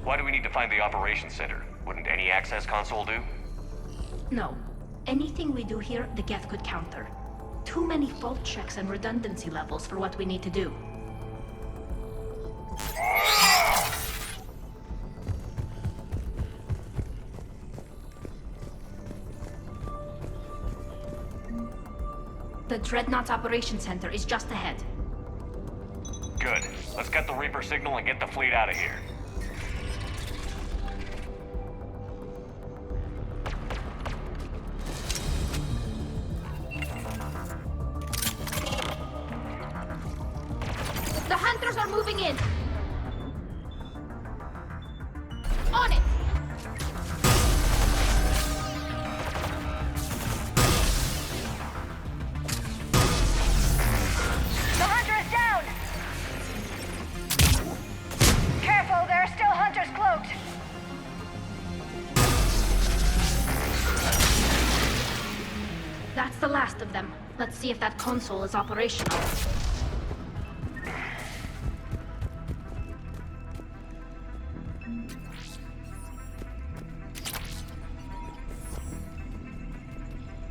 Why do we need to find the operations center? Wouldn't any access console do? No. Anything we do here, the Geth could counter. Too many fault checks and redundancy levels for what we need to do. The Dreadnought's Operations Center is just ahead. Good. Let's get the Reaper signal and get the fleet out of here. The Hunters are moving in! On it! The Hunter is down! Careful, there are still Hunters cloaked! That's the last of them. Let's see if that console is operational.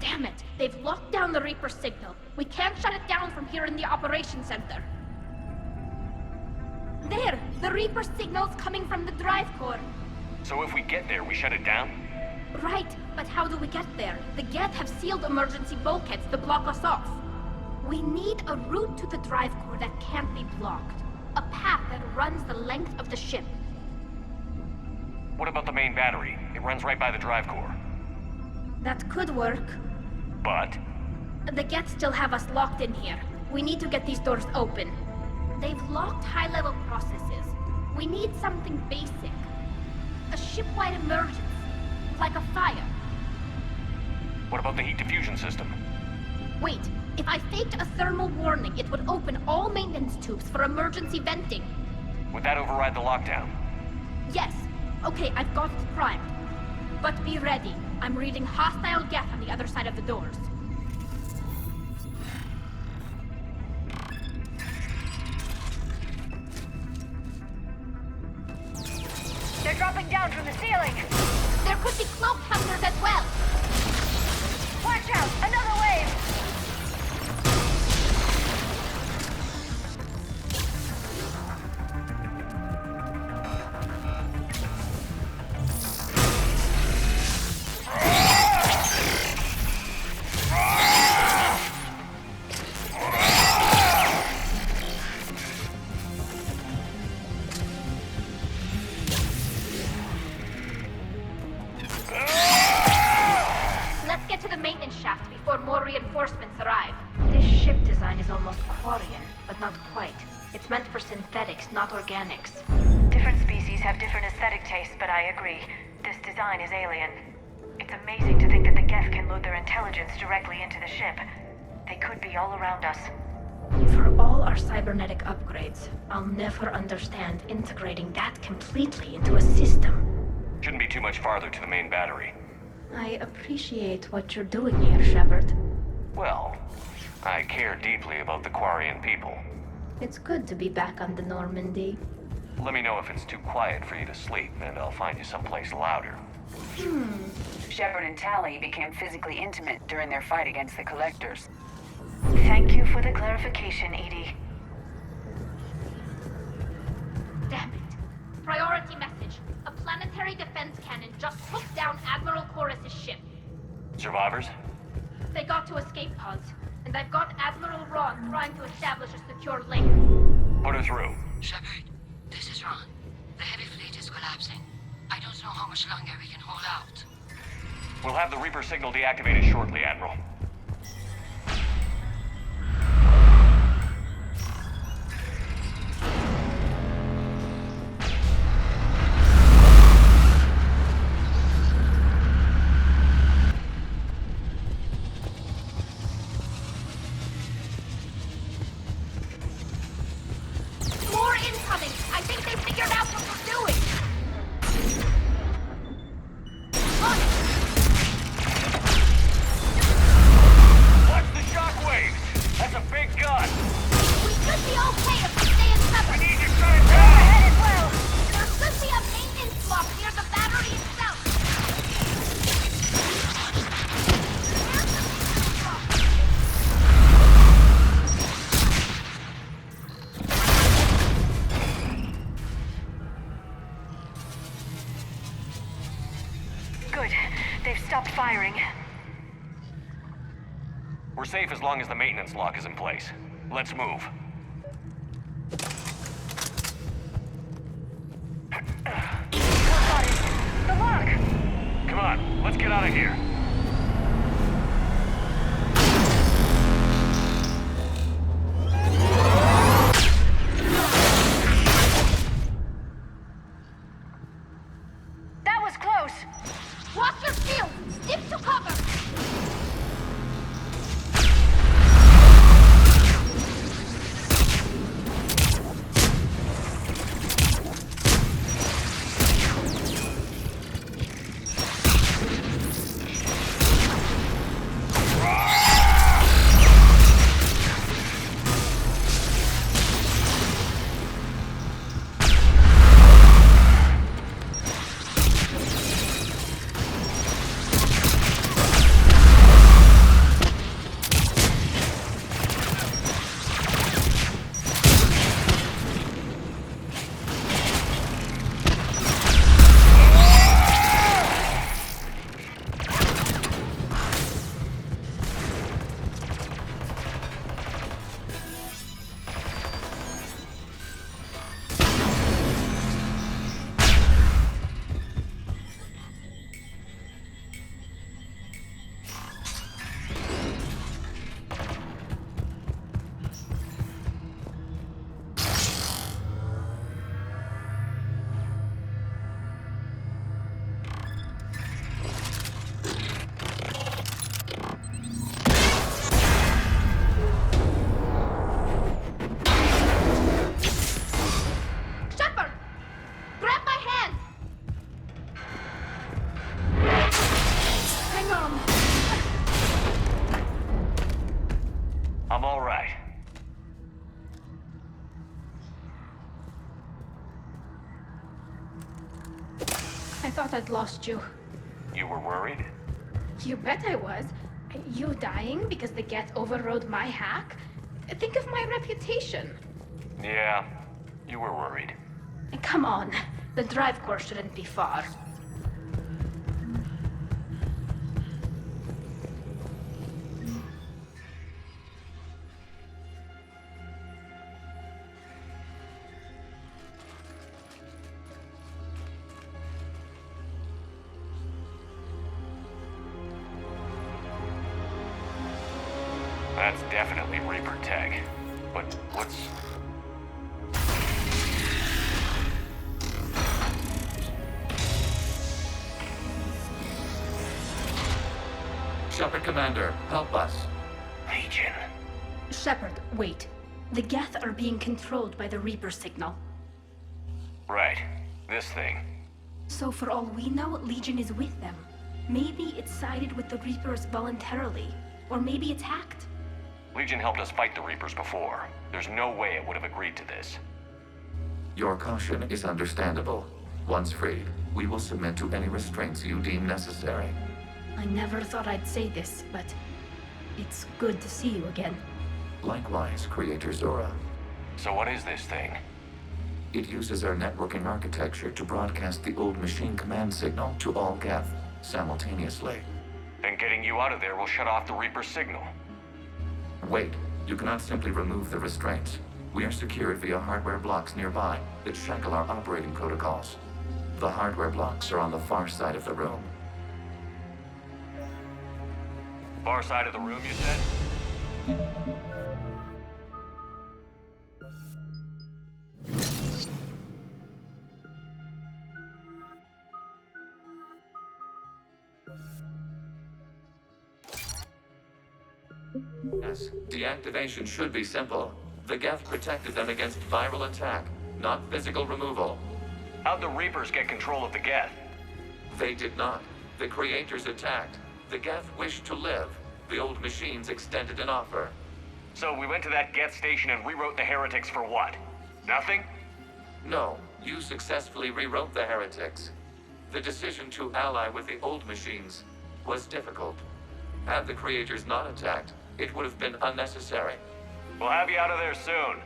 Damn it! They've locked down the Reaper signal. We can't shut it down from here in the Operations Center. There! The Reaper signal's coming from the drive core. So if we get there, we shut it down? Right, but how do we get there? The Geth have sealed emergency bulkheads to block us off. We need a route to the drive core that can't be blocked. A path that runs the length of the ship. What about the main battery? It runs right by the drive core. That could work. But The Geth still have us locked in here. We need to get these doors open. They've locked high-level processes. We need something basic. A ship-wide emergency. Like a fire. what about the heat diffusion system? Wait, if I faked a thermal warning, it would open all maintenance tubes for emergency venting. Would that override the lockdown? Yes. Okay, I've got it primed. But be ready. I'm reading hostile Geth on the other side of the doors. They're dropping down from the ceiling! There could be cloak hunters as well! Watch out! Another wave! Let's get to the maintenance shaft before more reinforcements arrive. This ship design is almost Quarian, but not quite. It's meant for synthetics, not organics. Different species have different aesthetic tastes, but I agree. This design is alien. It's amazing to think that the Geth can load their intelligence directly into the ship. They could be all around us. For all our cybernetic upgrades, I'll never understand integrating that completely into a system. Shouldn't be too much farther to the main battery. I appreciate what you're doing here, Shepard. Well, I care deeply about the Quarian people. It's good to be back on the Normandy. Let me know if it's too quiet for you to sleep, and I'll find you someplace louder. Shepard and Tally became physically intimate during their fight against the Collectors. Thank you for the clarification, Edie. Damn it. Priority message. A planetary defense cannon just took down Admiral Chorus's ship. Survivors? They got to escape pods, and I've got Admiral Ron trying to establish a secure link. Put her through. Shepard, this is Ron. The heavy fleet is collapsing. I don't know how much longer we can hold out. We'll have the Reaper signal deactivated shortly, Admiral. More incoming! I think they figured out what we're doing! On it! We're safe as long as the maintenance lock is in place. Let's move. The lock! Come on, let's get out of here. That was close! Watch your shield! Stick to cover! Shepard! Grab my hand! Hang on. I'm all right. I thought I'd lost you. You were worried? You bet I was. You dying because the Geth overrode my hack? Think of my reputation. Yeah, you were worried. Come on, the drive course shouldn't be far. That's definitely Reaper tech. But what's... Shepard Commander, help us. Legion? Shepard, wait. The Geth are being controlled by the Reaper signal. Right. This thing. So for all we know, Legion is with them. Maybe it sided with the Reapers voluntarily. Or maybe it's hacked. Legion helped us fight the Reapers before. There's no way it would have agreed to this. Your caution is understandable. Once freed, we will submit to any restraints you deem necessary. I never thought I'd say this, but it's good to see you again. Likewise, Creator Zora. So what is this thing? It uses our networking architecture to broadcast the old machine command signal to all Geth simultaneously. Then getting you out of there will shut off the Reaper signal. Wait, you cannot simply remove the restraints. We are secured via hardware blocks nearby that shackle our operating protocols. The hardware blocks are on the far side of the room. Far side of the room, you said? Yes, deactivation should be simple. The Geth protected them against viral attack, not physical removal. How'd the Reapers get control of the Geth? They did not. The creators attacked. The Geth wished to live. The old machines extended an offer. So we went to that Geth station and rewrote the heretics for what? Nothing? No, you successfully rewrote the heretics. The decision to ally with the old machines was difficult. Had the creators not attacked, it would have been unnecessary. We'll have you out of there soon.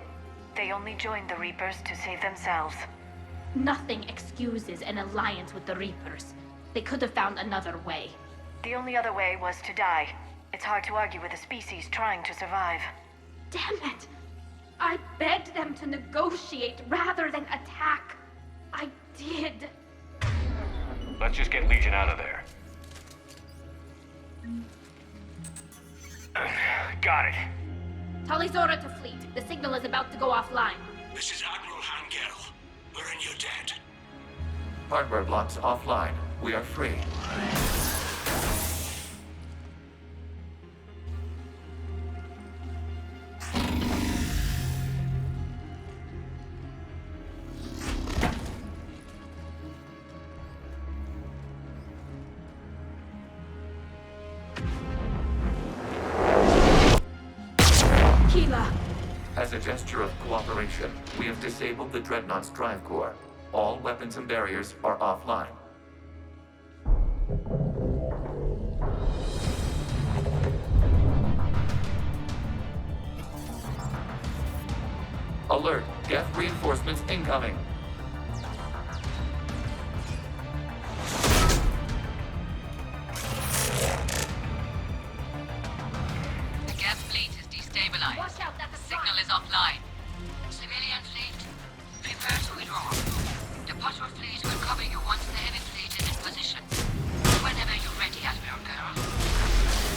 They only joined the Reapers to save themselves. Nothing excuses an alliance with the Reapers. They could have found another way. The only other way was to die. It's hard to argue with a species trying to survive. Damn it! I begged them to negotiate rather than attack. I did. Let's just get Legion out of there. Got it. Talizora to fleet. The signal is about to go offline. This is Admiral Hangel. We're in your debt. Hardware blocks offline. We are free. Keela. As a gesture of cooperation, we have disabled the Dreadnought's drive core. All weapons and barriers are offline. Alert! Geth reinforcements incoming! The Geth fleet is destabilized. Watch out, that's a Signal is offline. Civilian fleet, prepare to withdraw. The patrol fleet will cover you once the heavy fleet is in position. Whenever you're ready, Admiral Girl.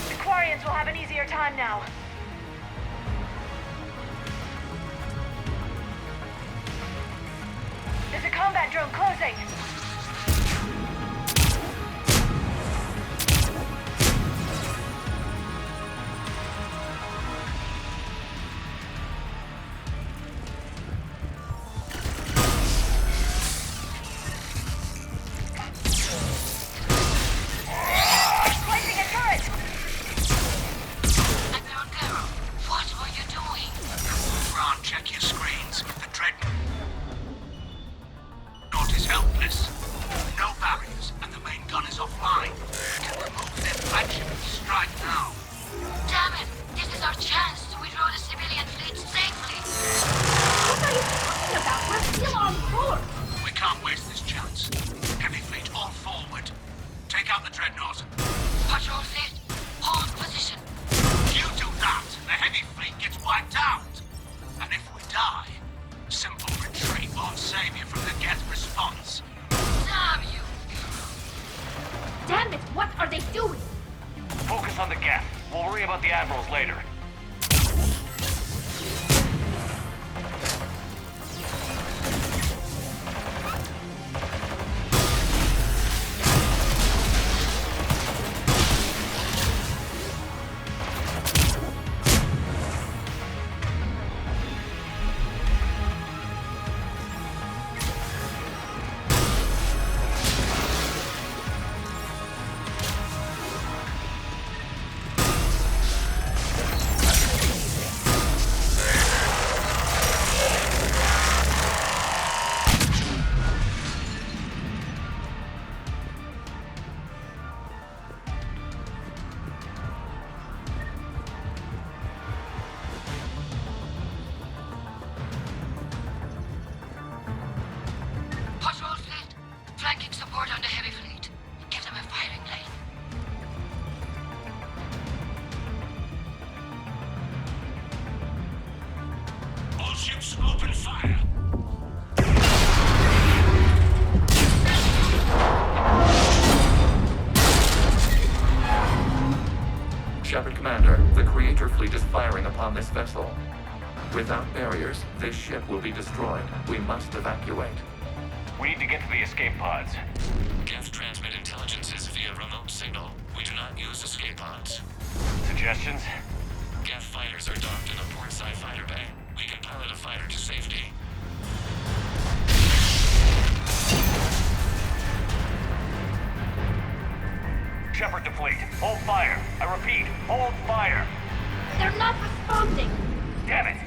The Quarians will have an easier time now. There's a combat drone closing. Placing a turret. Admiral Girl, what were you doing? Ron, check your screens. The Dreadnought is helpless. No barriers, and the main gun is offline. Can remove their flagship and strike now. Damn it! This is our chance to withdraw the civilian fleet safely. What are you talking about? We're still on board. We can't waste this chance. Heavy fleet all forward. Take out the Dreadnought. Patrol fleet, hold position. You do that, the heavy fleet gets wiped out. And if we die, simple retreat won't save you from the Geth response. Damn you! Damn it, what are they doing? Focus on the Geth. We'll worry about the admirals later. Patrol fleet, flanking support on the heavy fleet. Give them a firing lane. All ships open fire. Shepard Commander, the Creator fleet is firing upon this vessel. Without barriers, this ship will be destroyed. We must evacuate. We need to get to the escape pods. Geth transmit intelligences via remote signal. We do not use escape pods. Suggestions? Geth fighters are docked in the portside fighter bay. We can pilot a fighter to safety. Shepard to fleet. Hold fire. I repeat, hold fire. They're not responding. Damn it.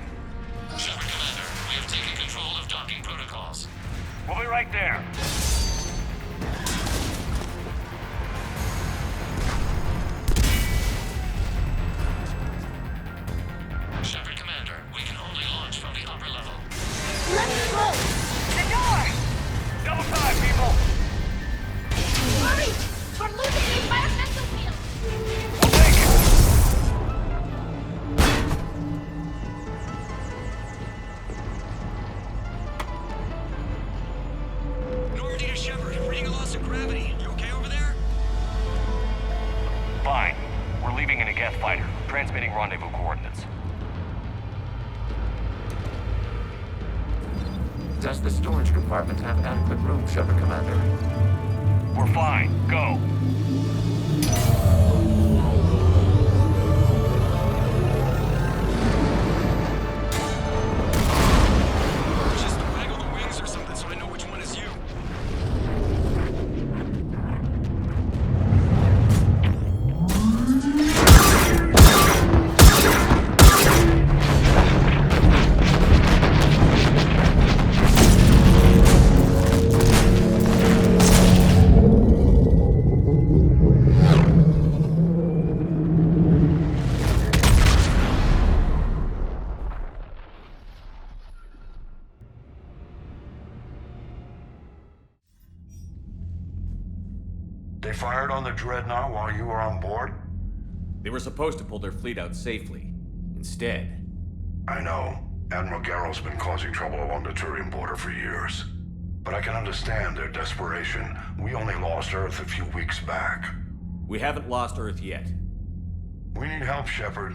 Shepard Commander, we have taken control of docking protocols. We'll be right there. Shepard Commander, we can only launch from the upper level. Let's go. The door! Double time, people. Hurry! We're losing the environmental field. We'll take it. coordinates. Does the storage compartment have adequate room, Shepard Commander? We're fine. Go. Just waggle the wings or something so I know which one is you. They fired on the Dreadnought while you were on board? They were supposed to pull their fleet out safely. Instead, I know. Admiral Garrow's been causing trouble along the Turian border for years. But I can understand their desperation. We only lost Earth a few weeks back. we haven't lost Earth yet. We need help, Shepard.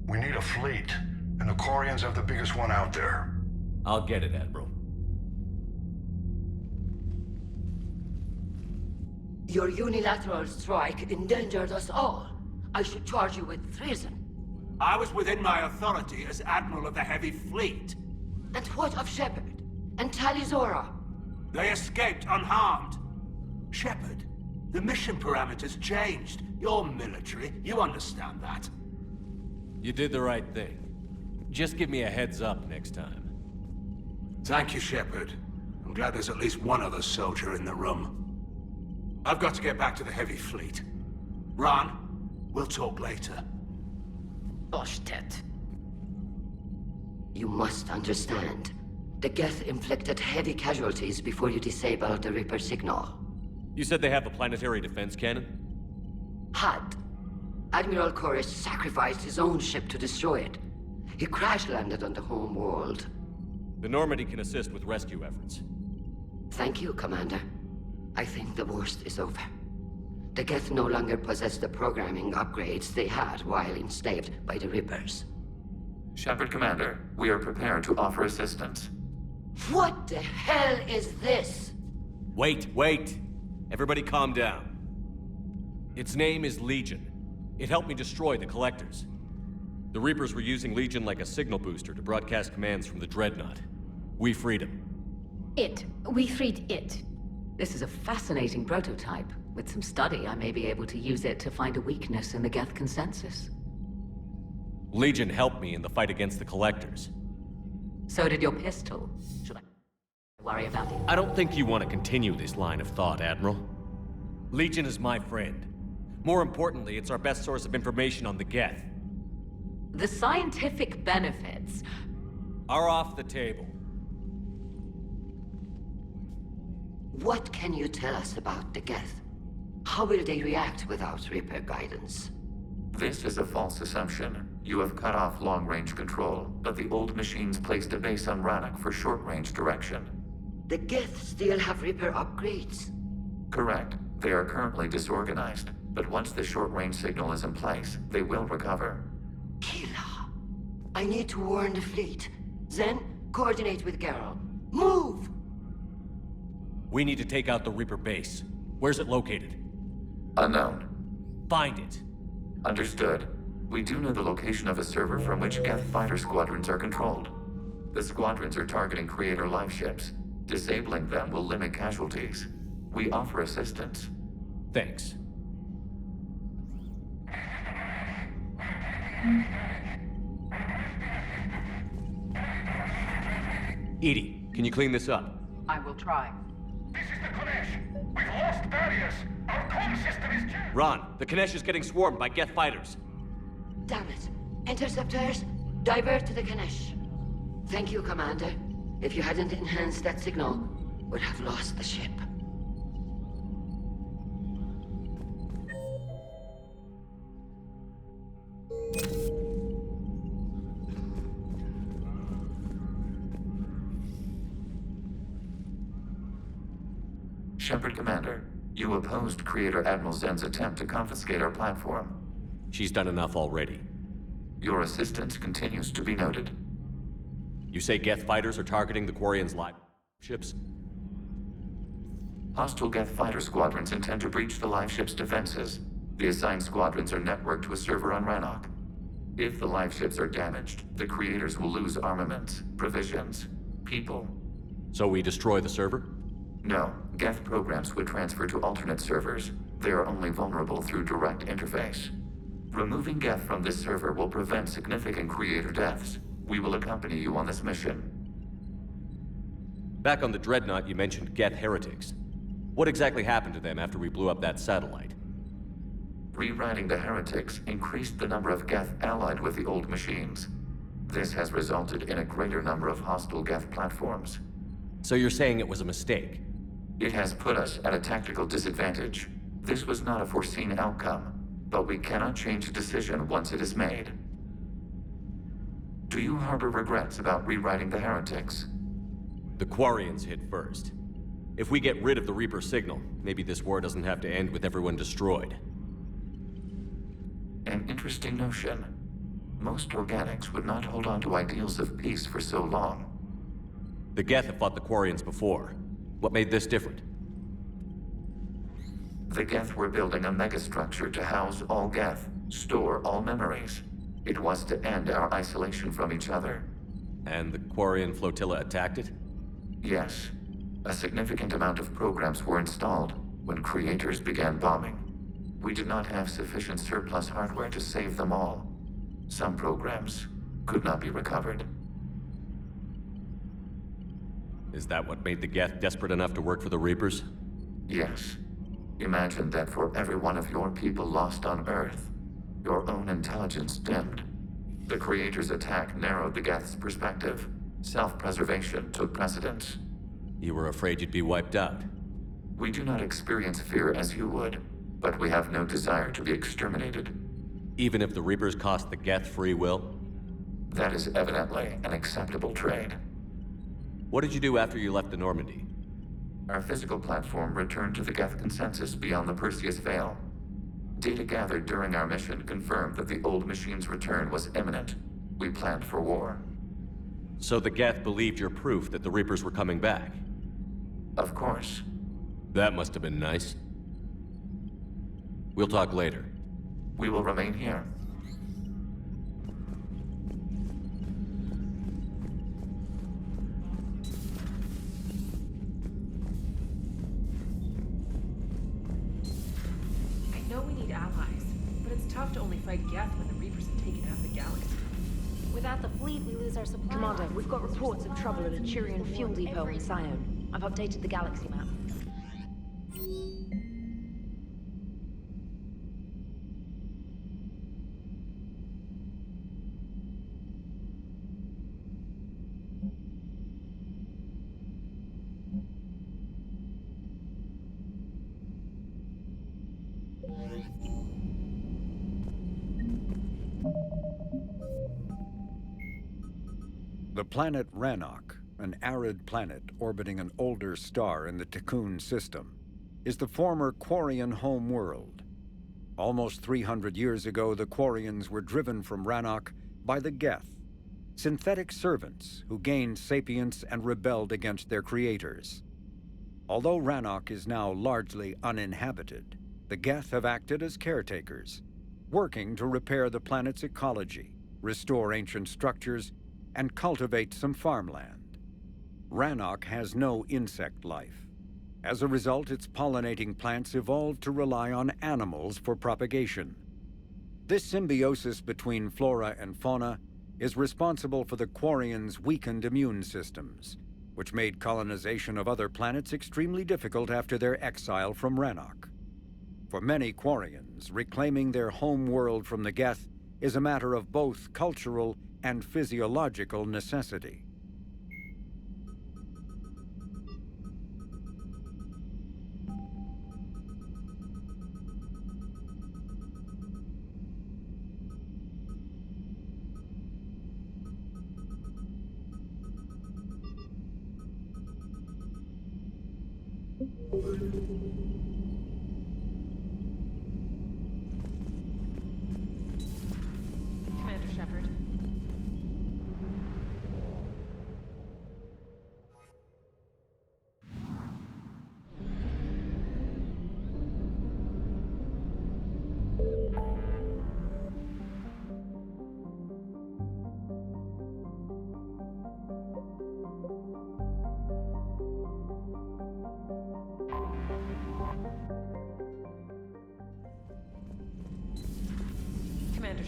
We need a fleet. And the Quarians have the biggest one out there. I'll get it, Admiral. Your unilateral strike endangered us all. I should charge you with treason. I was within my authority as Admiral of the Heavy Fleet. And what of Shepard? And Talizora? They escaped unharmed. Shepard, the mission parameters changed. You're military, you understand that. You did the right thing. Just give me a heads up next time. Thank you, Shepard. I'm glad there's at least one other soldier in the room. I've got to get back to the Heavy Fleet. Ron, we'll talk later. Oshtet. You must understand. The Geth inflicted heavy casualties before you disabled the Reaper signal. You said they have a planetary defense cannon? Had. Admiral Koris sacrificed his own ship to destroy it. He crash-landed on the home world. The Normandy can assist with rescue efforts. Thank you, Commander. I think the worst is over. The Geth no longer possess the programming upgrades they had while enslaved by the Reapers. Shepard Commander, we are prepared to offer assistance. What the hell is this? Wait! Everybody calm down. Its name is Legion. It helped me destroy the Collectors. The Reapers were using Legion like a signal booster to broadcast commands from the Dreadnought. We freed him. We freed it. This is a fascinating prototype. With some study, I may be able to use it to find a weakness in the Geth consensus. Legion helped me in the fight against the Collectors. So did your pistol. Should I worry about it? I don't think you want to continue this line of thought, Admiral. Legion is my friend. More importantly, it's our best source of information on the Geth. The scientific benefits are off the table. What can you tell us about the Geth? How will they react without Reaper guidance? This is a false assumption. You have cut off long-range control, but the old machines placed a base on Rannoch for short-range direction. The Geth still have Reaper upgrades? Correct. They are currently disorganized, but once the short-range signal is in place, they will recover. Kila, I need to warn the fleet. Then, coordinate with Garrow. Move! We need to take out the Reaper base. Where's it located? Unknown. Find it. Understood. We do know the location of a server from which Geth fighter squadrons are controlled. The squadrons are targeting Creator live ships. Disabling them will limit casualties. We offer assistance. Thanks. EDI, can you clean this up? I will try. This is the Konesh. We've lost barriers. Our comm system is jammed. Ron, the Kanesh is getting swarmed by Geth fighters. Damn it. Interceptors, divert to the Kanesh. Thank you, Commander. If you hadn't enhanced that signal, would have lost the ship. Shepard Commander, you opposed Creator Admiral Zen's attempt to confiscate our platform. She's done enough already. Your assistance continues to be noted. You say Geth fighters are targeting the Quarians' live ships? Hostile Geth fighter squadrons intend to breach the live ship's defenses. The assigned squadrons are networked to a server on Rannoch. If the live ships are damaged, the creators will lose armaments, provisions, people. So we destroy the server? No, Geth programs would transfer to alternate servers. They are only vulnerable through direct interface. Removing Geth from this server will prevent significant creator deaths. We will accompany you on this mission. Back on the Dreadnought, you mentioned Geth heretics. What exactly happened to them after we blew up that satellite? Rewriting the heretics increased the number of Geth allied with the old machines. This has resulted in a greater number of hostile Geth platforms. So you're saying it was a mistake? It has put us at a tactical disadvantage. This was not a foreseen outcome, but we cannot change a decision once it is made. Do you harbor regrets about rewriting the heretics? The Quarians hit first. If we get rid of the Reaper signal, maybe this war doesn't have to end with everyone destroyed. An interesting notion. Most organics would not hold on to ideals of peace for so long. The Geth have fought the Quarians before. What made this different? The Geth were building a megastructure to house all Geth, store all memories. It was to end our isolation from each other. And the Quarian flotilla attacked it? Yes. A significant amount of programs were installed when creators began bombing. We did not have sufficient surplus hardware to save them all. Some programs could not be recovered. Is that what made the Geth desperate enough to work for the Reapers? Yes. Imagine that for every one of your people lost on Earth, your own intelligence dimmed. The Creator's attack narrowed the Geth's perspective. Self-preservation took precedence. You were afraid you'd be wiped out. We do not experience fear as you would, but we have no desire to be exterminated. Even if the Reapers cost the Geth free will? That is evidently an acceptable trade. What did you do after you left the Normandy? Our physical platform returned to the Geth consensus beyond the Perseus Veil. Data gathered during our mission confirmed that the old machine's return was imminent. We planned for war. So the Geth believed your proof that the Reapers were coming back? Of course. That must have been nice. We'll talk later. We will remain here. I know we need allies, but it's tough to only fight Geth when the Reapers have taken half the galaxy. Without the fleet, we lose our supply. Commander, we've got reports of trouble at a Turian fuel depot on Scion. I've updated the galaxy map. The planet Rannoch, an arid planet orbiting an older star in the Tikkun system, is the former Quarian home world. Almost 300 years ago, the Quarians were driven from Rannoch by the Geth, synthetic servants who gained sapience and rebelled against their creators. Although Rannoch is now largely uninhabited, the Geth have acted as caretakers, working to repair the planet's ecology, restore ancient structures, and cultivate some farmland. Rannoch has no insect life. As a result, its pollinating plants evolved to rely on animals for propagation. This symbiosis between flora and fauna is responsible for the Quarians' weakened immune systems, which made colonization of other planets extremely difficult after their exile from Rannoch. For many Quarians, reclaiming their home world from the Geth is a matter of both cultural and physiological necessity. Commander Shepard,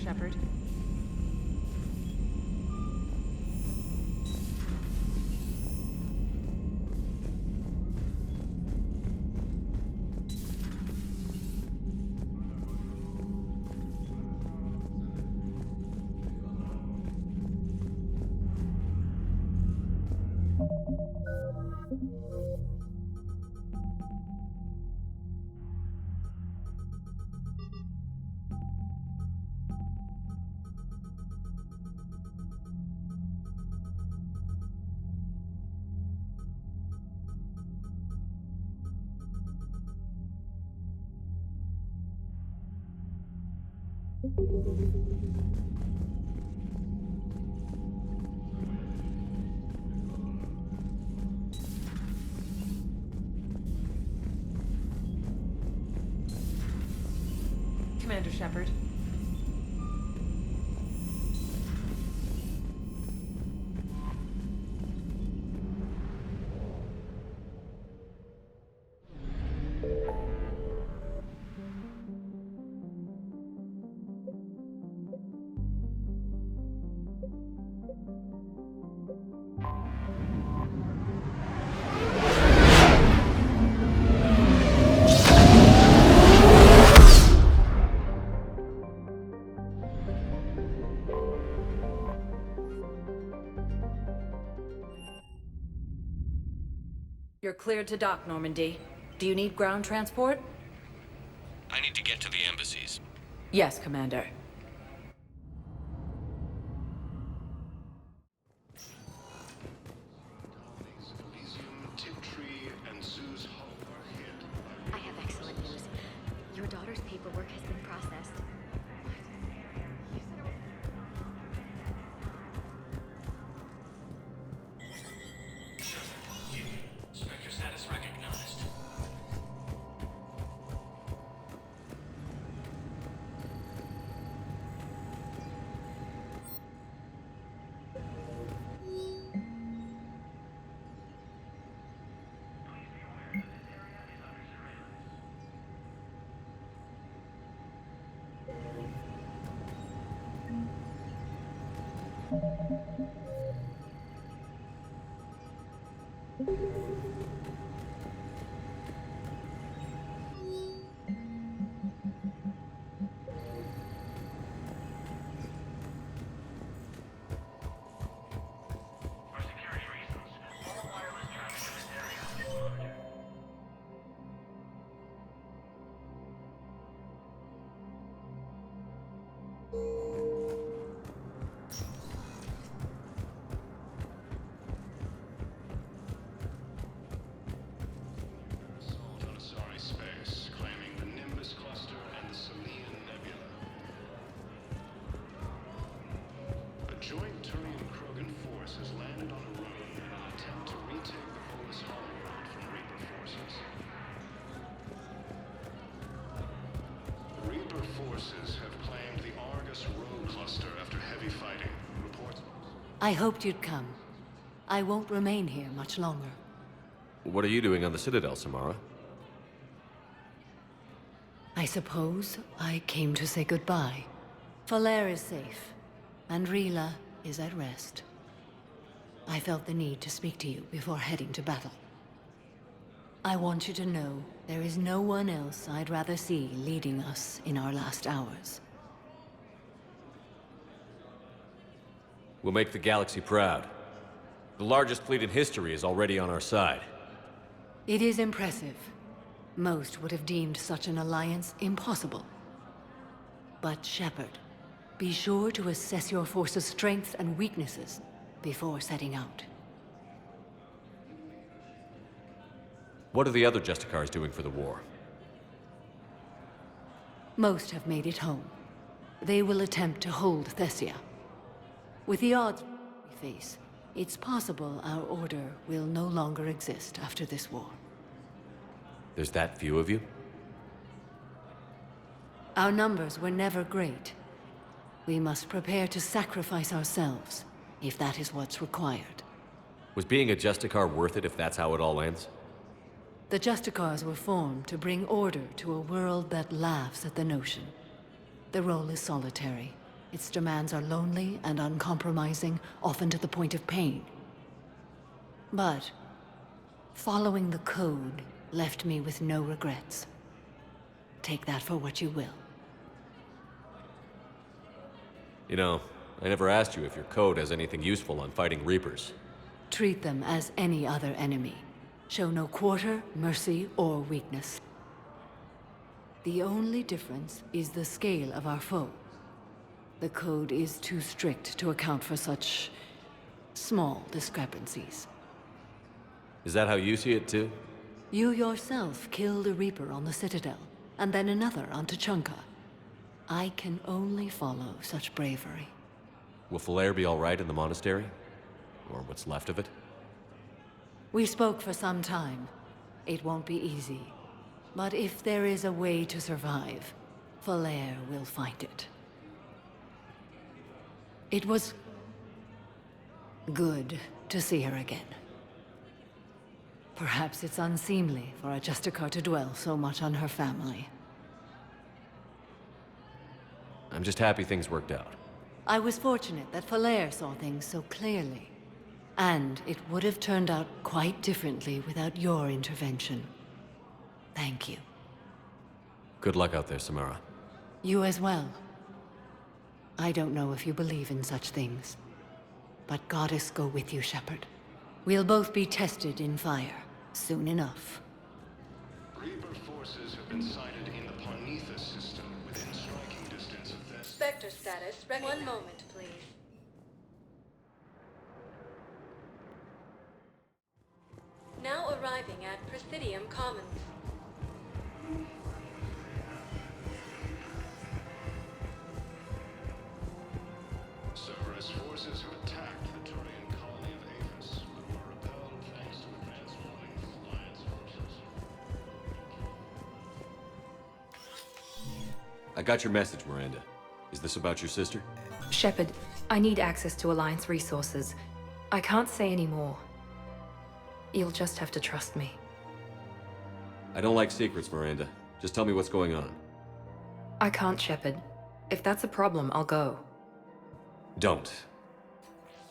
Shepard. Commander Shepard. You're cleared to dock, Normandy. Do you need ground transport? I need to get to the embassies. Yes, Commander. I have excellent news. Your daughter's paperwork has been processed. Spectre status recognized. Joint Turian-Krogan force has landed on a road in an attempt to retake the Polis homeworld from Reaper forces. Reaper forces have claimed the Argus road cluster after heavy fighting. Reports... I hoped you'd come. I won't remain here much longer. What are you doing on the Citadel, Samara? I suppose I came to say goodbye. Falere is safe, and Rila is at rest. I felt the need to speak to you before heading to battle. I want you to know there is no one else I'd rather see leading us in our last hours. We'll make the galaxy proud. The largest fleet in history is already on our side. It is impressive. Most would have deemed such an alliance impossible. But Shepard, be sure to assess your force's strengths and weaknesses before setting out. What are the other Justicars doing for the war? Most have made it home. They will attempt to hold Thessia. With the odds we face, it's possible our order will no longer exist after this war. There's that few of you? Our numbers were never great. We must prepare to sacrifice ourselves, if that is what's required. Was being a Justicar worth it if that's how it all ends? The Justicars were formed to bring order to a world that laughs at the notion. The role is solitary, Its demands are lonely and uncompromising, often to the point of pain. But following the code left me with no regrets. Take that for what you will. You know, I never asked you if your code has anything useful on fighting Reapers. Treat them as any other enemy. Show no quarter, mercy, or weakness. The only difference is the scale of our foe. The code is too strict to account for such small discrepancies. Is that how you see it too? You yourself killed a Reaper on the Citadel, and then another on Tuchanka. I can only follow such bravery. Will Falair be all right in the monastery? Or what's left of it? We spoke for some time. It won't be easy. But if there is a way to survive, Falair will find it. It was good to see her again. Perhaps it's unseemly for a Justicar to dwell so much on her family. I'm just happy things worked out. I was fortunate that Falair saw things so clearly. And it would have turned out quite differently without your intervention. Thank you. Good luck out there, Samara. You as well. I don't know if you believe in such things, but Goddess go with you, Shepard. We'll both be tested in fire, soon enough. Reaper forces have been sighted in the Parnitha system within striking distance of this. Spectre status, ready. One moment, please. Now arriving at Presidium Commons. Cerberus forces have attacked the Turian colony of Aphis, but were repelled thanks to advance warning from Alliance forces. I got your message, Miranda. Is this about your sister? Shepard, I need access to Alliance resources. I can't say any more. You'll just have to trust me. I don't like secrets, Miranda. Just tell me what's going on. I can't, Shepard. If that's a problem, I'll go. Don't.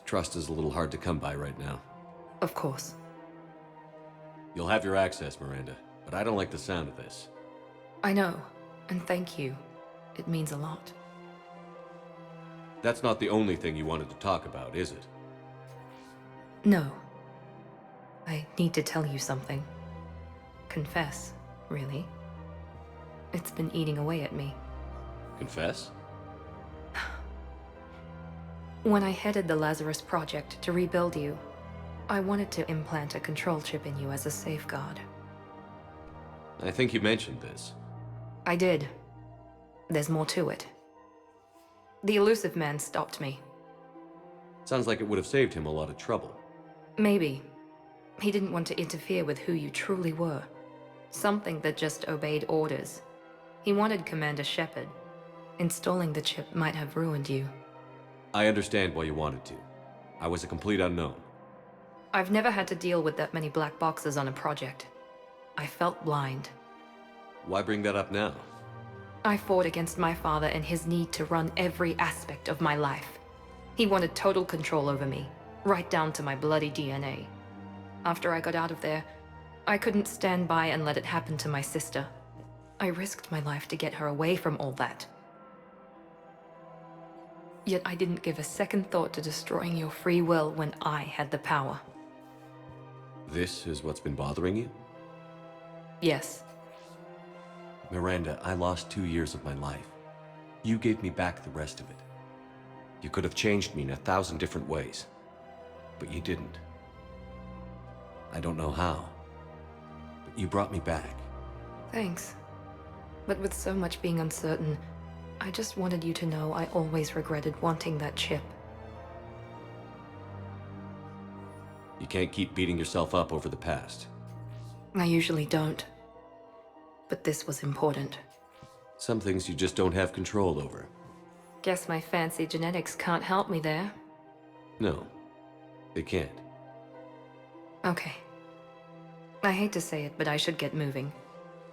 Trust is a little hard to come by right now. Of course. You'll have your access, Miranda, but I don't like the sound of this. I know, and thank you. It means a lot. That's not the only thing you wanted to talk about, is it? No. I need to tell you something. Confess, really. It's been eating away at me. Confess? When I headed the Lazarus Project to rebuild you, I wanted to implant a control chip in you as a safeguard. I think you mentioned this. I did. There's more to it. The Illusive Man stopped me. Sounds like it would have saved him a lot of trouble. Maybe. He didn't want to interfere with who you truly were. Something that just obeyed orders. He wanted Commander Shepard. Installing the chip might have ruined you. I understand why you wanted to. I was a complete unknown. I've never had to deal with that many black boxes on a project. I felt blind. Why bring that up now? I fought against my father and his need to run every aspect of my life. He wanted total control over me, right down to my bloody DNA. After I got out of there, I couldn't stand by and let it happen to my sister. I risked my life to get her away from all that. Yet I didn't give a second thought to destroying your free will when I had the power. This is what's been bothering you? Yes. Miranda, I lost 2 years of my life. You gave me back the rest of it. You could have changed me in 1,000 different ways, but you didn't. I don't know how, but you brought me back. Thanks. But with so much being uncertain, I just wanted you to know I always regretted wanting that chip. You can't keep beating yourself up over the past. I usually don't. But this was important. Some things you just don't have control over. Guess my fancy genetics can't help me there. No, they can't. Okay. I hate to say it, but I should get moving.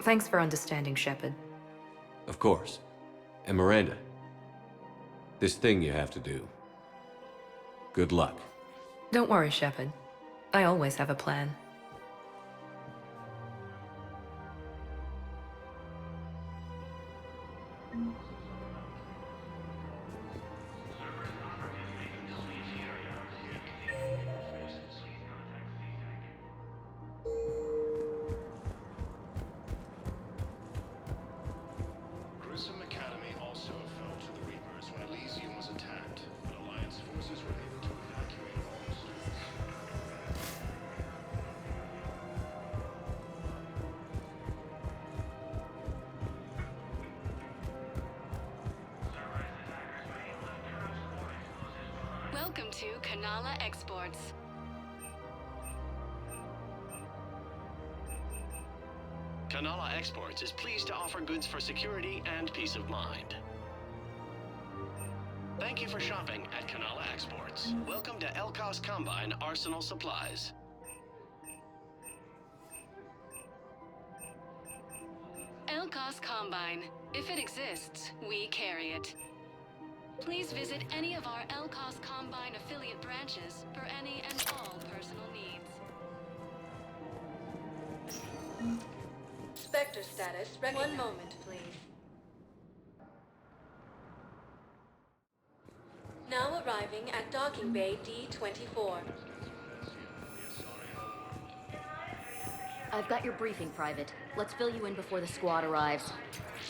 Thanks for understanding, Shepard. Of course. And Miranda, This thing you have to do. Good luck. Don't worry, Shepard. I always have a plan. Grissom Academy also fell to the Reapers when Elysium was attacked, but Alliance forces were able to evacuate all the students. Welcome to Kanala Exports. Kanala Exports is pleased to offer goods for security and peace of mind. Thank you for shopping at Kanala Exports. Welcome to Elkos Combine Arsenal Supplies. Elkos Combine. If it exists, we carry it. Please visit any of our Elkos Combine affiliate branches for any and all personal needs. Spectre status. One moment, please. Now arriving at Docking Bay D-24. I've got your briefing, Private. Let's fill you in before the squad arrives.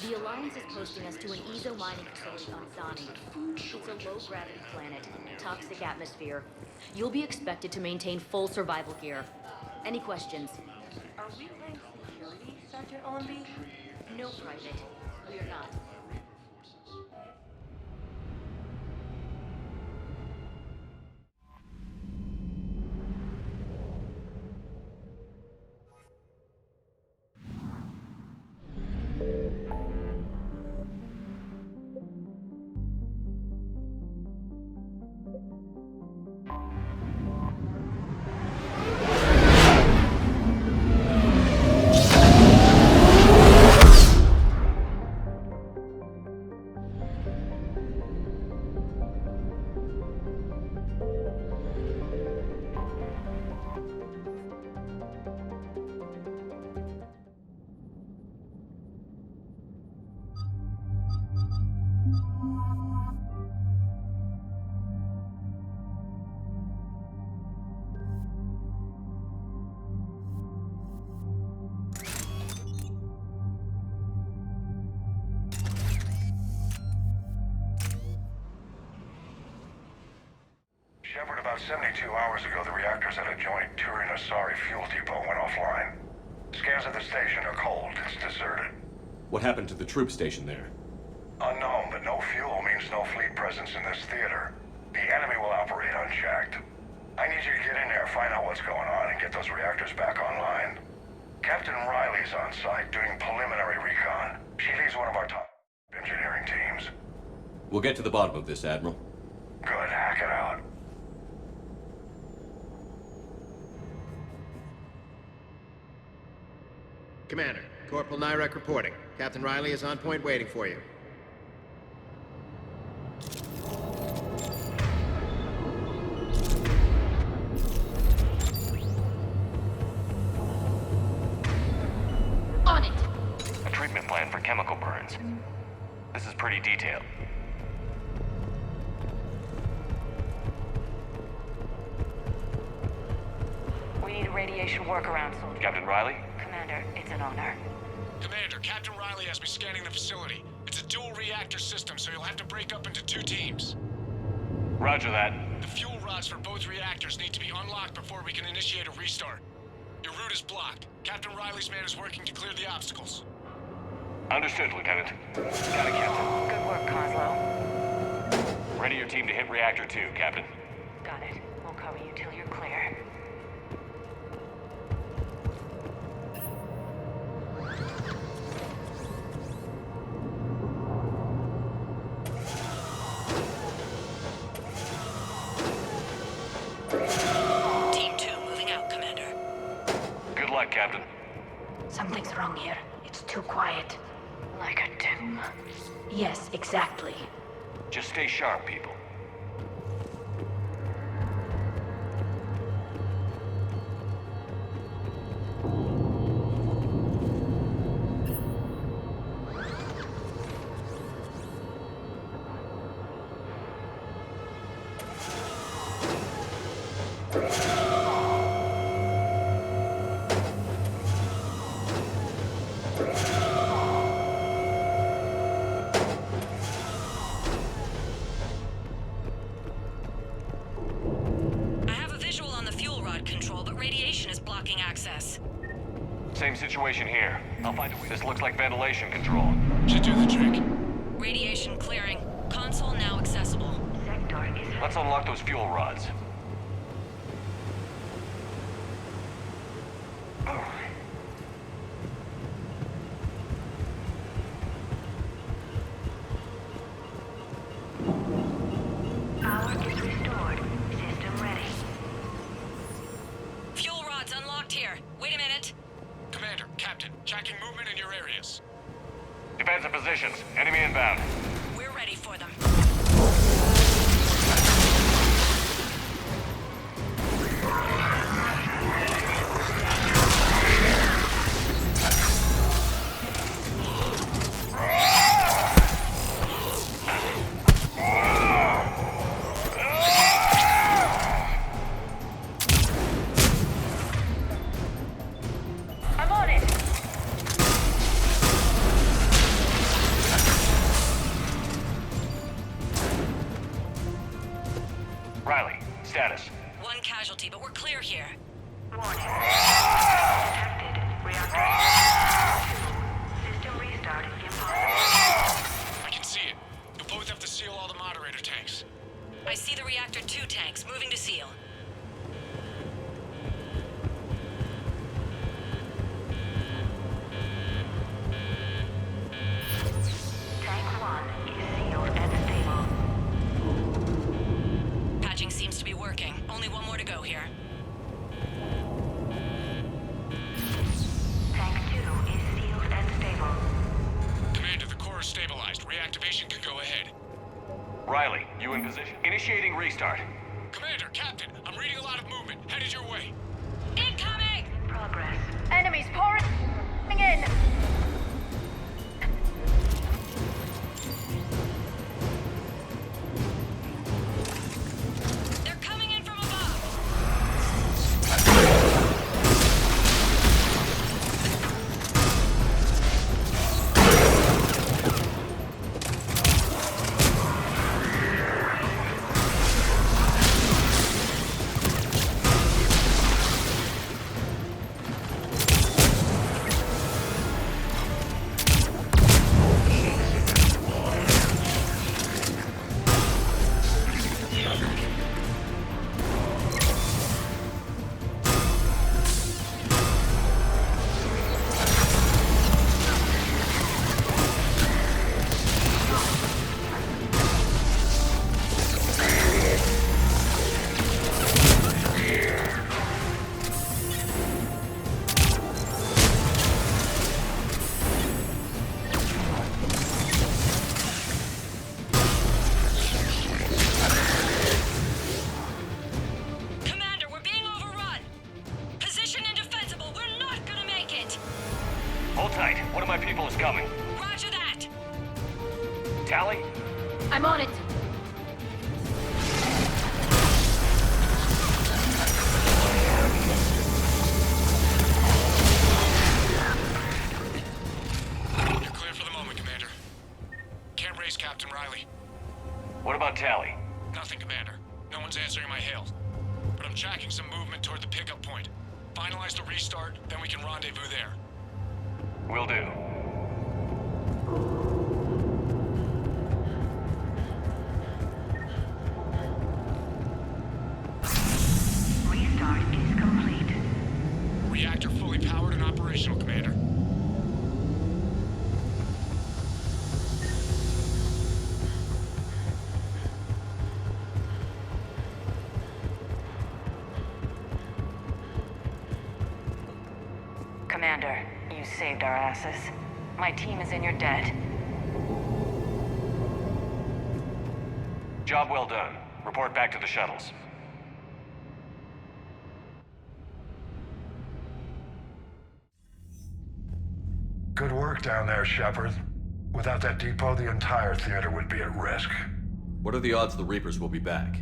The Alliance is posting us to an EZO mining facility on Zani. It's a low-gravity planet, toxic atmosphere. You'll be expected to maintain full survival gear. Any questions? Are we playing security, Sergeant Allenby? No, Private. We are not. Shepard, about 72 hours ago, the reactors at a joint Turin-Asari fuel depot went offline. Scans of the station are cold. It's deserted. What happened to the troop station there? Unknown, but no fuel means no fleet presence in this theater. The enemy will operate unchecked. I need you to get in there, find out what's going on, and get those reactors back online. Captain Riley's on site doing preliminary recon. She leads one of our top engineering teams. We'll get to the bottom of this, Admiral. Good, hack it out. Commander, Corporal Nyrek reporting. Captain Riley is on point waiting for you. On it! A treatment plan for chemical burns. This is pretty detailed. We need a radiation workaround, soldier. Captain Riley? Commander, it's an honor. Commander, Captain Riley has me scanning the facility. It's a dual reactor system, so you'll have to break up into 2 teams. Roger that. The fuel rods for both reactors need to be unlocked before we can initiate a restart. Your route is blocked. Captain Riley's man is working to clear the obstacles. Understood, Lieutenant. Got it, Captain. Good work, Coslow. Ready your team to hit Reactor 2, Captain. Got it. We'll cover you till you're clear. Team 2 moving out, Commander. Good luck, Captain. Something's wrong here. It's too quiet. Like a tomb. Yes, exactly. Just stay sharp, people. Same situation here. I'll find a way. This looks like ventilation control. Should do the trick. Radiation clearing. Console now accessible. Let's unlock those fuel rods. Power is restored. System ready. Fuel rods unlocked here. Wait a minute. Commander, Captain, tracking movement in your areas. Defensive positions. Enemy inbound. We're ready for them. I'm on it. Riley, status. One casualty, but we're clear here. Warning. Detected. Reactor. System restart impossible. I can see it. You'll both have to seal all the moderator tanks. I see the Reactor 2 tanks moving to seal. Tank 1 is sealed and stable. Patching seems to be working. Only one more to go here. Tank 2 is sealed and stable. Commander, the core is stabilized. Reactivation can go ahead. Riley, you in position. Initiating restart. Commander, Captain, I'm reading a lot of movement. Headed your way. Incoming! Progress. Enemies pouring in! They're coming in from above! Commander, we're being overrun! Position indefensible! We're not gonna make it! Hold tight. One of my people is coming. Roger that! Tally? I'm on it. You're clear for the moment, Commander. Can't raise Captain Riley. What about Tally? Nothing, Commander. No one's answering my hail. But I'm tracking some movement toward the pickup point. Finalize the restart, then we can rendezvous there. Will do. Restart is complete. Reactor fully powered and operational, Commander. Commander, you saved our asses. My team is in your debt. Job well done. Report back to the shuttles. Good work down there, Shepard. Without that depot, the entire theater would be at risk. What are the odds the Reapers will be back?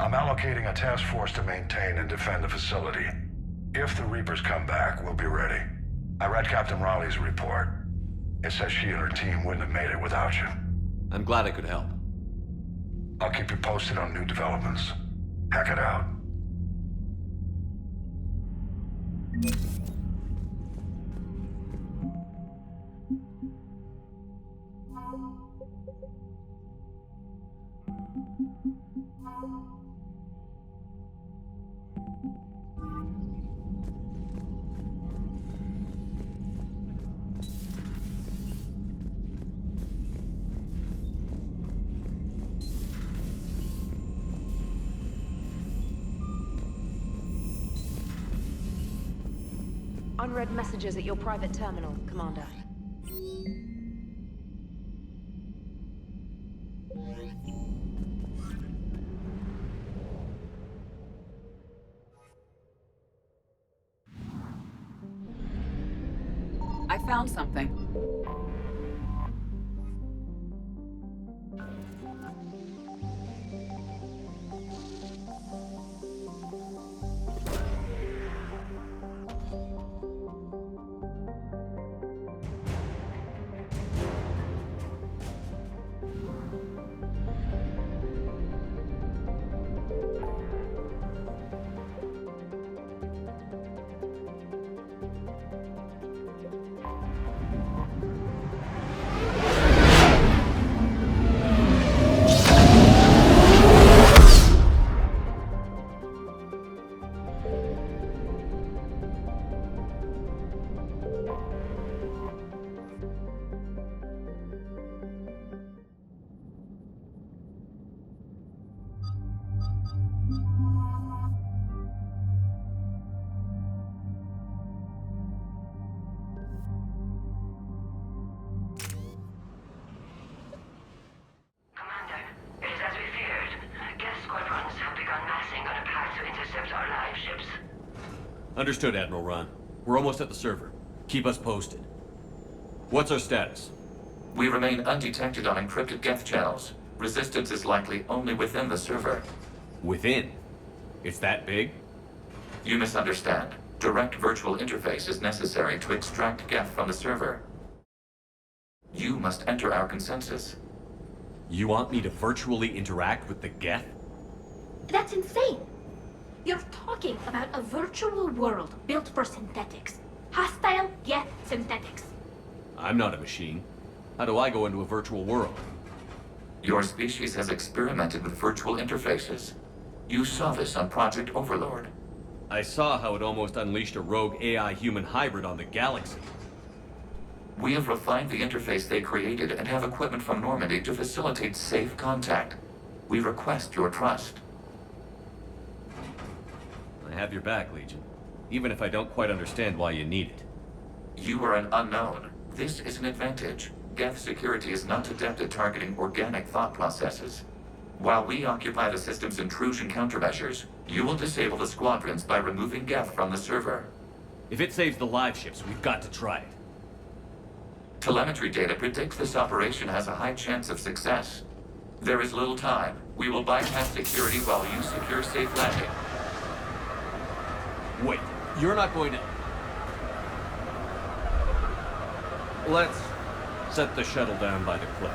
I'm allocating a task force to maintain and defend the facility. If the Reapers come back, we'll be ready. I read Captain Raleigh's report. It says she and her team wouldn't have made it without you. I'm glad I could help. I'll keep you posted on new developments. Hack it out. Unread messages at your private terminal, Commander. I found something. Understood, Admiral Ron. We're almost at the server. Keep us posted. What's our status? We remain undetected on encrypted Geth channels. Resistance is likely only within the server. Within? It's that big? You misunderstand. Direct virtual interface is necessary to extract Geth from the server. You must enter our consensus. You want me to virtually interact with the Geth? That's insane! You're talking about a virtual world built for synthetics. Hostile Geth synthetics. I'm not a machine. How do I go into a virtual world? Your species has experimented with virtual interfaces. You saw this on Project Overlord. I saw how it almost unleashed a rogue AI-human hybrid on the galaxy. We have refined the interface they created and have equipment from Normandy to facilitate safe contact. We request your trust. I have your back, Legion. Even if I don't quite understand why you need it. You are an unknown. This is an advantage. Geth security is not adept at targeting organic thought processes. While we occupy the system's intrusion countermeasures, you will disable the squadrons by removing Geth from the server. If it saves the live ships, we've got to try it. Telemetry data predicts this operation has a high chance of success. There is little time. We will bypass security while you secure safe landing. Wait, you're not going to... Let's set the shuttle down by the cliff.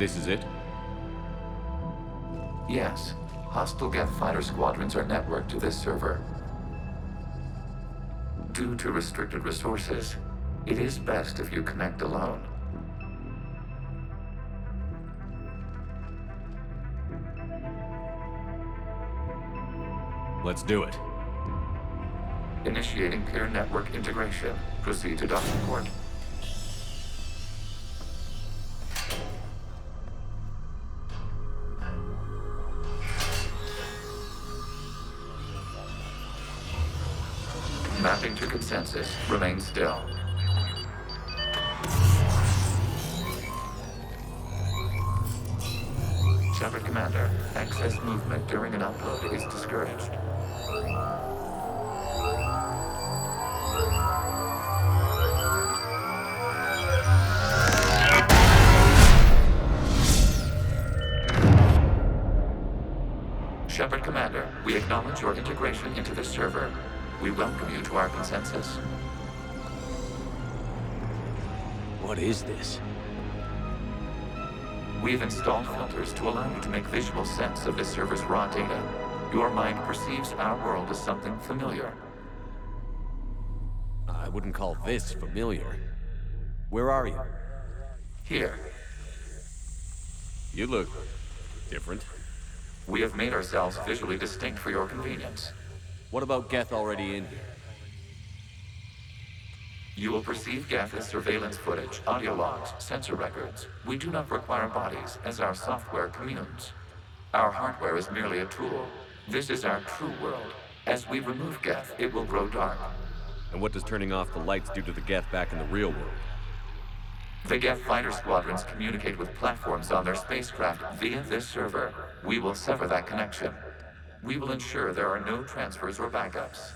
This is it? Yes. Hostile Geth fighter squadrons are networked to this server. Due to restricted resources, it is best if you connect alone. Let's do it. Initiating peer network integration. Proceed to docking port. Mapping to consensus. Remain still. Shepard Commander, excess movement during an upload is discouraged. Shepard Commander, we acknowledge your integration into the server. We welcome you to our consensus. What is this? We've installed filters to allow you to make visual sense of this server's raw data. Your mind perceives our world as something familiar. I wouldn't call this familiar. Where are you? Here. You look different. We have made ourselves visually distinct for your convenience. What about Geth already in here? You will perceive Geth as surveillance footage, audio logs, sensor records. We do not require bodies, as our software communes. Our hardware is merely a tool. This is our true world. As we remove Geth, it will grow dark. And what does turning off the lights do to the Geth back in the real world? The Geth fighter squadrons communicate with platforms on their spacecraft via this server. We will sever that connection. We will ensure there are no transfers or backups.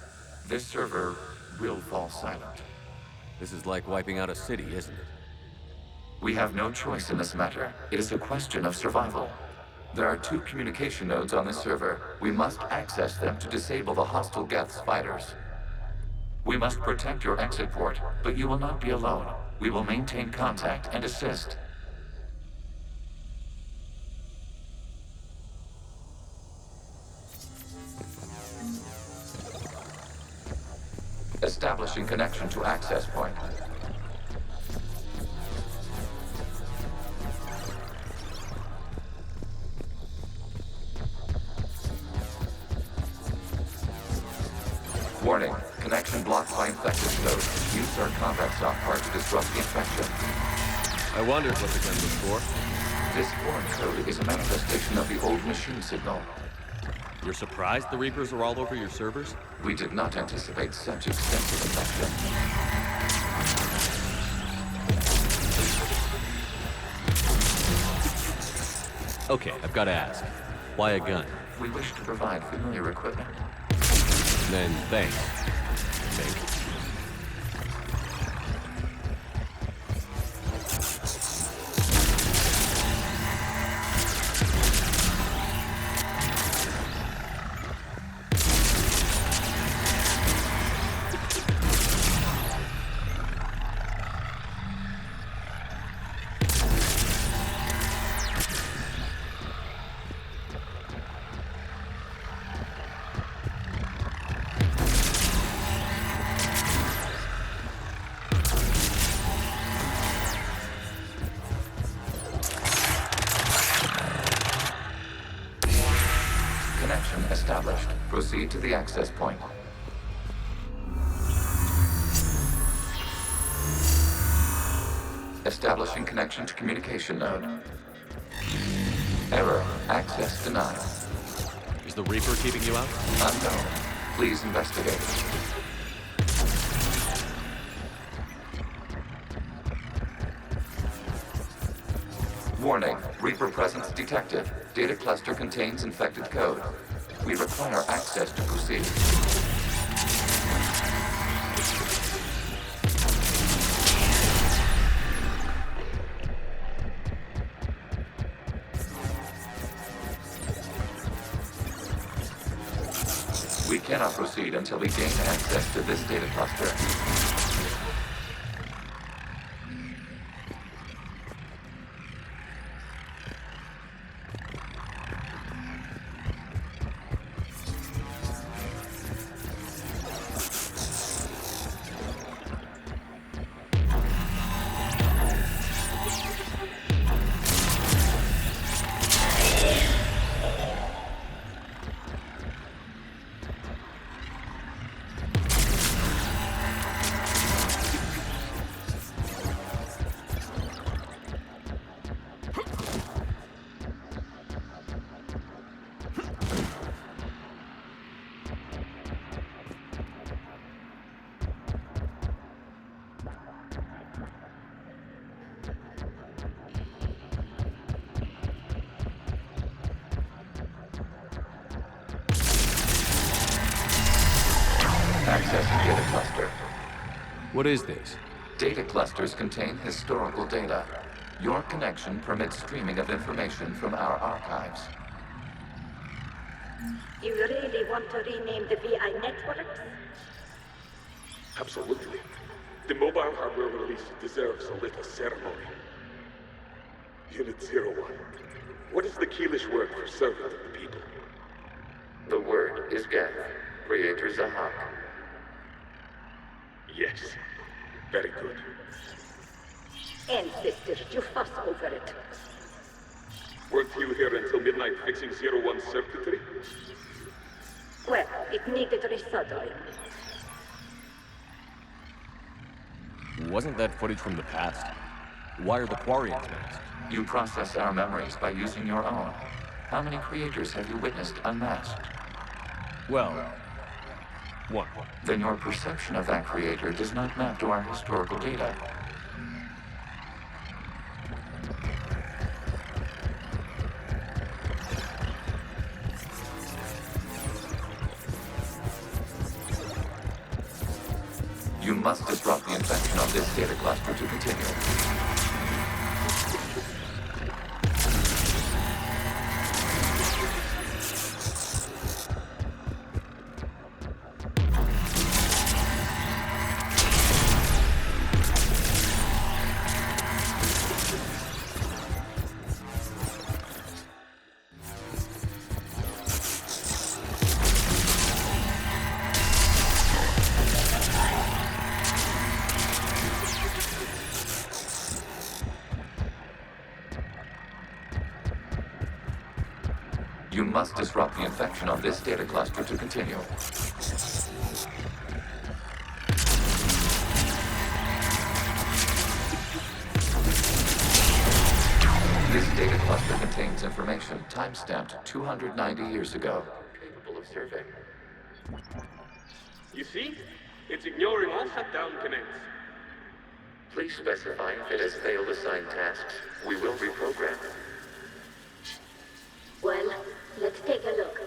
This server will fall silent. This is like wiping out a city, isn't it? We have no choice in this matter. It is a question of survival. There are 2 communication nodes on this server. We must access them to disable the hostile Geth's fighters. We must protect your exit port, but you will not be alone. We will maintain contact and assist. Establishing connection to access point. Warning, connection blocked by infected node. Use our combat software to disrupt the infection. I wondered what the gun was for. This foreign code is a manifestation of the old machine signal. You're surprised the Reapers are all over your servers? We did not anticipate such extensive infection. Okay, I've got to ask. Why a gun? We wish to provide familiar equipment. Then thanks. Thanks. Established. Proceed to the access point. Establishing connection to communication node. Error. Access denied. Is the Reaper keeping you out? Unknown. Please investigate. Warning. Reaper presence detected. Data cluster contains infected code. We require access to proceed. We cannot proceed until we gain access to this data cluster. access data cluster. What is this? Data clusters contain historical data. Your connection permits streaming of information from our archives. You really want to rename the VI networks? Absolutely. The mobile hardware release deserves a little ceremony. Unit 01. What is the Keelish word for servant of the people? The word is Geth, Creator Zahak. Yes. Very good. Ancestors, you fuss over it. Weren't you here until midnight fixing 01's circuitry? Well, it needed resoldering. Wasn't that footage from the past? Why are the Quarians masked? You process our memories by using your own. How many creators have you witnessed unmasked? Well, one. Then your perception of that creator does not map to our historical data. You must disrupt the infection of this data cluster to continue. You must disrupt the infection of this data cluster to continue. This data cluster contains information time-stamped 290 years ago, capable of survey. You see? It's ignoring all shutdown commands. Please specify if it has failed assigned tasks. We will reprogram it. Well, let's take a look.